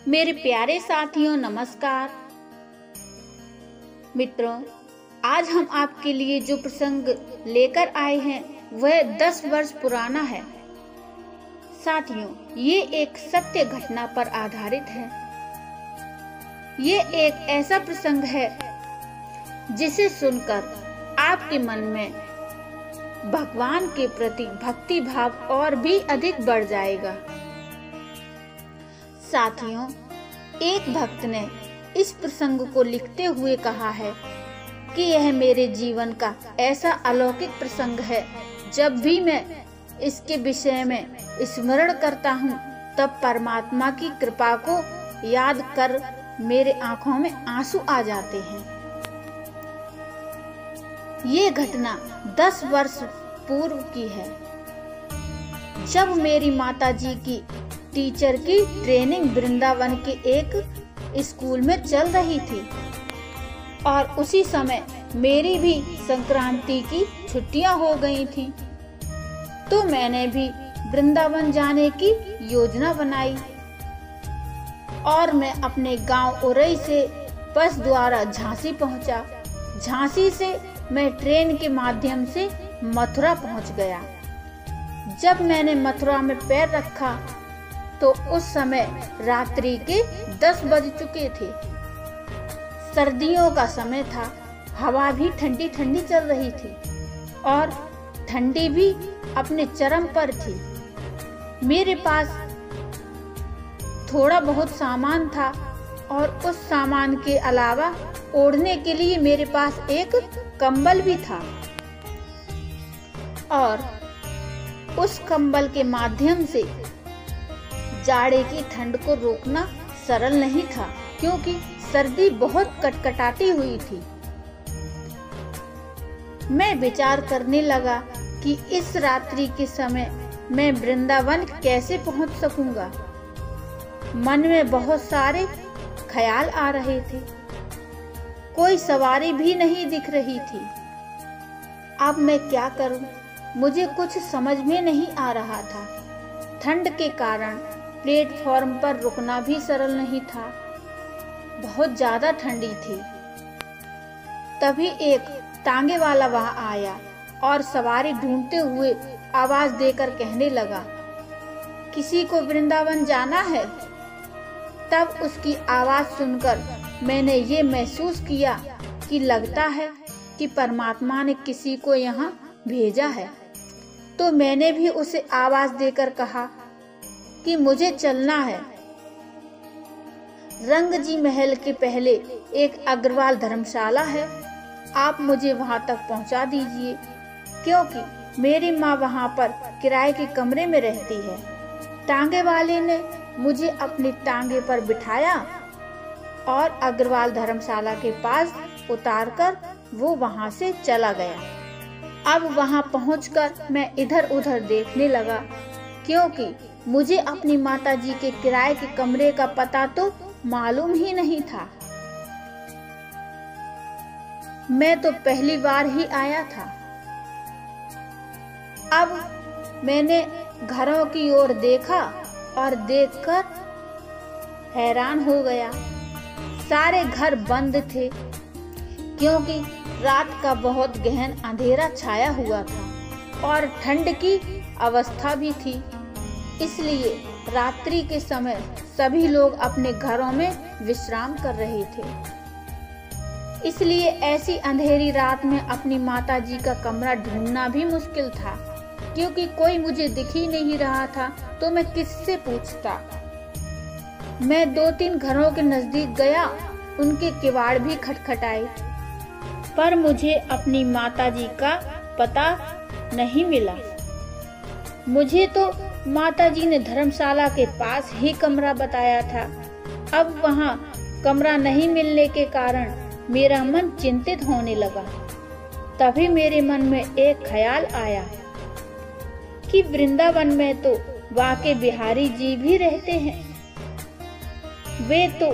मेरे प्यारे साथियों नमस्कार। मित्रों, आज हम आपके लिए जो प्रसंग लेकर आए हैं वह 10 वर्ष पुराना है। साथियों, ये एक सत्य घटना पर आधारित है। ये एक ऐसा प्रसंग है जिसे सुनकर आपके मन में भगवान के प्रति भक्ति भाव और भी अधिक बढ़ जाएगा। साथियों, एक भक्त ने इस प्रसंग को लिखते हुए कहा है कि यह मेरे जीवन का ऐसा अलौकिक प्रसंग है, जब भी मैं इसके विषय में स्मरण करता हूँ तब परमात्मा की कृपा को याद कर मेरे आंखों में आंसू आ जाते हैं। ये घटना 10 वर्ष पूर्व की है, जब मेरी माताजी की टीचर की ट्रेनिंग वृंदावन के एक स्कूल में चल रही थी और उसी समय मेरी भी संक्रांति की छुट्टियां हो गई थी। तो मैंने भी वृंदावन जाने की योजना बनाई और मैं अपने गांव उरई से बस द्वारा झांसी पहुंचा। झांसी से मैं ट्रेन के माध्यम से मथुरा पहुंच गया। जब मैंने मथुरा में पैर रखा तो उस समय रात्रि के 10 बज चुके थे। सर्दियों का समय था, हवा भी ठंडी ठंडी चल रही थी और ठंडी भी अपने चरम पर थी। मेरे पास थोड़ा बहुत सामान था और उस सामान के अलावा ओढ़ने के लिए मेरे पास एक कंबल भी था और उस कंबल के माध्यम से जाड़े की ठंड को रोकना सरल नहीं था, क्योंकि सर्दी बहुत कटकटाती हुई थी। मैं विचार करने लगा कि इस रात्रि के समय मैं वृंदावन कैसे पहुंच सकूंगा। मन में बहुत सारे ख्याल आ रहे थे। कोई सवारी भी नहीं दिख रही थी। अब मैं क्या करूं? मुझे कुछ समझ में नहीं आ रहा था। ठंड के कारण प्लेटफॉर्म पर रुकना भी सरल नहीं था, बहुत ज्यादा ठंडी थी। तभी एक तांगे वाला वहां आया और सवारी ढूंढते हुए आवाज देकर कहने लगा, किसी को वृंदावन जाना है? तब उसकी आवाज सुनकर मैंने ये महसूस किया कि लगता है कि परमात्मा ने किसी को यहाँ भेजा है। तो मैंने भी उसे आवाज देकर कहा कि मुझे चलना है। रंगजी महल के पहले एक अग्रवाल धर्मशाला है, आप मुझे वहां तक पहुंचा दीजिए, क्योंकि मेरी माँ वहां पर किराए के कमरे में रहती है। टांगे वाले ने मुझे अपनी टांगे पर बिठाया और अग्रवाल धर्मशाला के पास उतारकर वो वहां से चला गया। अब वहां पहुंचकर मैं इधर उधर देखने लगा, क्योंकि मुझे अपनी माताजी के किराए के कमरे का पता तो मालूम ही नहीं था। मैं तो पहली बार ही आया था। अब मैंने घरों की ओर देखा और देखकर हैरान हो गया। सारे घर बंद थे, क्योंकि रात का बहुत गहन अंधेरा छाया हुआ था और ठंड की अवस्था भी थी। इसलिए रात्रि के समय सभी लोग अपने घरों में विश्राम कर रहे थे। इसलिए ऐसी अंधेरी रात में अपनी माताजी का कमरा ढूंढना भी मुश्किल था, क्योंकि कोई मुझे दिख ही नहीं रहा था। तो मैं किससे पूछता? मैं 2-3 घरों के नजदीक गया, उनके किवाड़ भी खटखटाए, पर मुझे अपनी माताजी का पता नहीं मिला। मुझे तो माताजी ने धर्मशाला के पास ही कमरा बताया था। अब वहां कमरा नहीं मिलने के कारण मेरा मन चिंतित होने लगा। तभी मेरे मन में एक ख्याल आया कि वृंदावन में तो बाके बिहारी जी भी रहते हैं। वे तो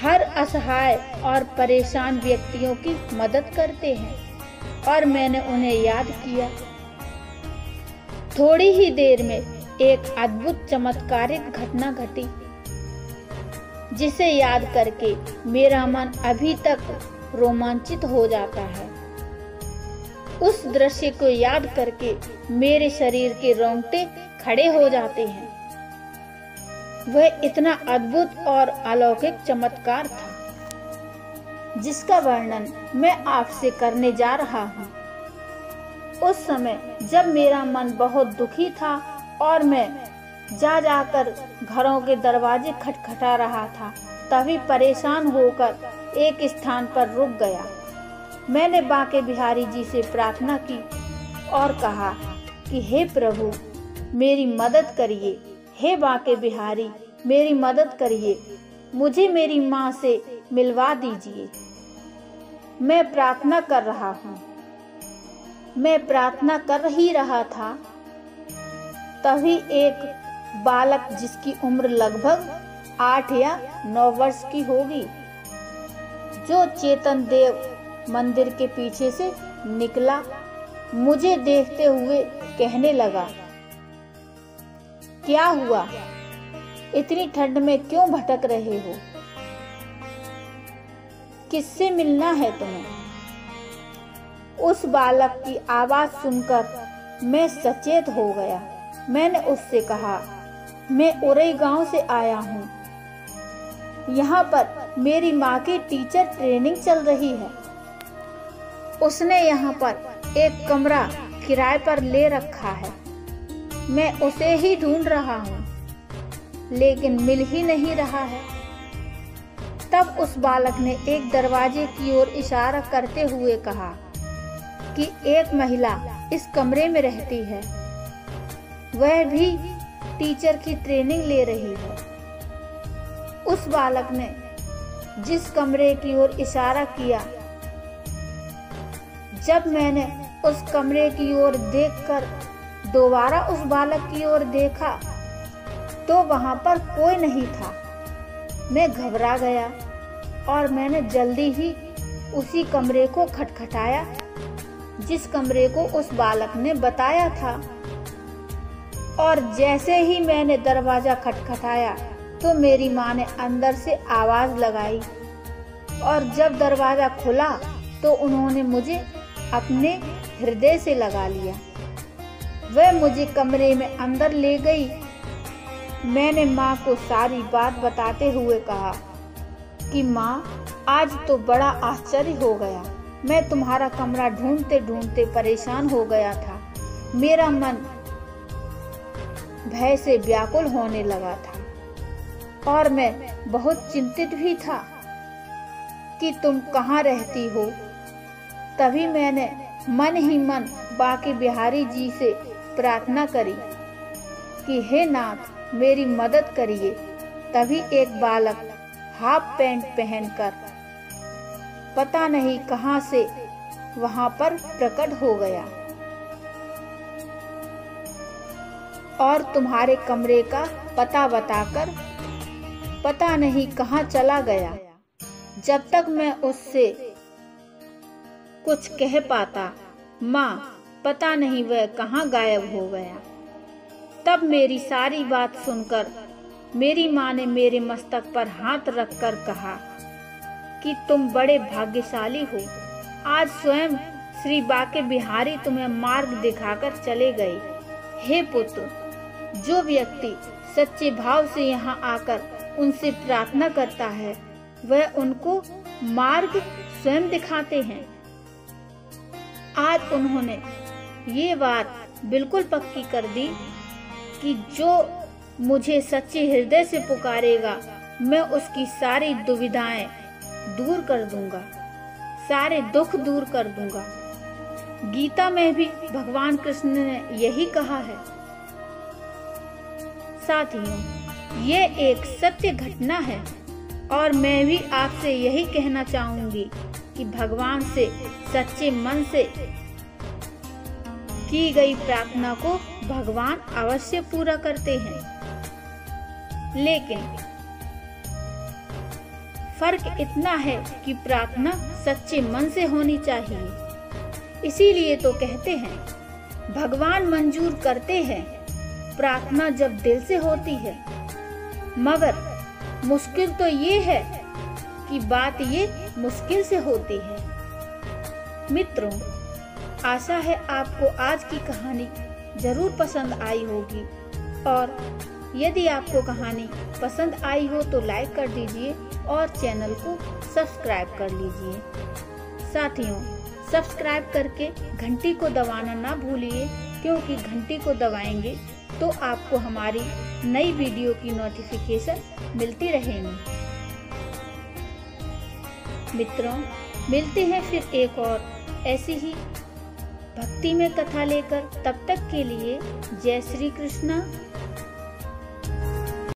हर असहाय और परेशान व्यक्तियों की मदद करते हैं। और मैंने उन्हें याद किया। थोड़ी ही देर में एक अद्भुत चमत्कारिक घटना घटी। जिसे याद करके मेरा मन अभी तक रोमांचित हो जाता है। उस दृश्य को याद करके मेरे शरीर के रोंगटे खड़े हो जाते हैं। वह इतना अद्भुत और अलौकिक चमत्कार था जिसका वर्णन मैं आपसे करने जा रहा हूँ। उस समय जब मेरा मन बहुत दुखी था और मैं जाकर घरों के दरवाजे खटखटा रहा था, तभी परेशान होकर एक स्थान पर रुक गया। मैंने बांके बिहारी जी से प्रार्थना की और कहा कि हे प्रभु मेरी मदद करिए, हे बांके बिहारी मेरी मदद करिए, मुझे मेरी माँ से मिलवा दीजिए। मैं प्रार्थना कर रहा हूँ। मैं प्रार्थना कर ही रहा था, तभी एक बालक जिसकी उम्र लगभग 8 या 9 वर्ष की होगी, जो चेतन देव मंदिर के पीछे से निकला, मुझे देखते हुए कहने लगा, क्या हुआ? इतनी ठंड में क्यों भटक रहे हो? किससे मिलना है तुम्हें? उस बालक की आवाज सुनकर मैं सचेत हो गया। मैंने उससे कहा, मैं उरई गांव से आया हूँ। यहाँ पर मेरी माँ की टीचर ट्रेनिंग चल रही है। उसने यहाँ पर एक कमरा किराए पर ले रखा है। मैं उसे ही ढूंढ रहा हूँ, लेकिन मिल ही नहीं रहा है। तब उस बालक ने एक दरवाजे की ओर इशारा करते हुए कहा कि एक महिला इस कमरे में रहती है, वह भी टीचर की ट्रेनिंग ले रही है। उस बालक ने जिस कमरे की ओर इशारा किया, जब मैंने उस कमरे की ओर देखकर दोबारा उस बालक की ओर देखा तो वहां पर कोई नहीं था। मैं घबरा गया और मैंने जल्दी ही उसी कमरे को खटखटाया जिस कमरे को उस बालक ने बताया था। और जैसे ही मैंने दरवाजा खटखटाया तो मेरी माँ ने अंदर से आवाज लगाई, और जब दरवाजा खुला तो उन्होंने मुझे अपने हृदय से लगा लिया। वह मुझे कमरे में अंदर ले गई। मैंने माँ को सारी बात बताते हुए कहा कि माँ, आज तो बड़ा आश्चर्य हो गया। मैं तुम्हारा कमरा ढूंढते ढूंढते परेशान हो गया था। मेरा मन भय से व्याकुल होने लगा था और मैं बहुत चिंतित भी था कि तुम कहाँ रहती हो। तभी मैंने मन ही मन बांके बिहारी जी से प्रार्थना करी कि हे नाथ मेरी मदद करिए। तभी एक बालक हाफ पैंट पहनकर पता नहीं कहां से वहां पर प्रकट हो गया और तुम्हारे कमरे का पता बताकर पता नहीं कहां चला गया। जब तक मैं उससे कुछ कह पाता, माँ पता नहीं वह कहां गायब हो गया। तब मेरी सारी बात सुनकर मेरी माँ ने मेरे मस्तक पर हाथ रखकर कहा कि तुम बड़े भाग्यशाली हो। आज स्वयं श्री बांके बिहारी तुम्हें मार्ग दिखाकर चले गए। हे पुत्र, जो व्यक्ति सच्चे भाव से यहाँ आकर उनसे प्रार्थना करता है, वह उनको मार्ग स्वयं दिखाते हैं। आज उन्होंने ये बात बिल्कुल पक्की कर दी कि जो मुझे सच्चे हृदय से पुकारेगा, मैं उसकी सारी दुविधाएं दूर कर दूंगा, सारे दुख दूर कर दूंगा। गीता में भी भगवान कृष्ण ने यही कहा है। साथियों, ये एक सत्य घटना है और मैं भी आपसे यही कहना चाहूंगी कि भगवान से सच्चे मन से की गई प्रार्थना को भगवान अवश्य पूरा करते हैं। लेकिन फर्क इतना है कि प्रार्थना सच्चे मन से होनी चाहिए। इसीलिए तो कहते हैं भगवान मंजूर करते हैं प्रार्थना जब दिल से होती है। मगर मुश्किल तो ये है कि बात ये मुश्किल से होती है। मित्रों, आशा है आपको आज की कहानी जरूर पसंद आई होगी और यदि आपको कहानी पसंद आई हो तो लाइक कर दीजिए और चैनल को सब्सक्राइब कर लीजिए। साथियों, सब्सक्राइब करके घंटी को दबाना ना भूलिए, क्योंकि घंटी को दबाएंगे तो आपको हमारी नई वीडियो की नोटिफिकेशन मिलती रहेगी। मित्रों, मिलते हैं फिर एक और ऐसी ही भक्ति में कथा लेकर। तब तक के लिए जय श्री कृष्णा।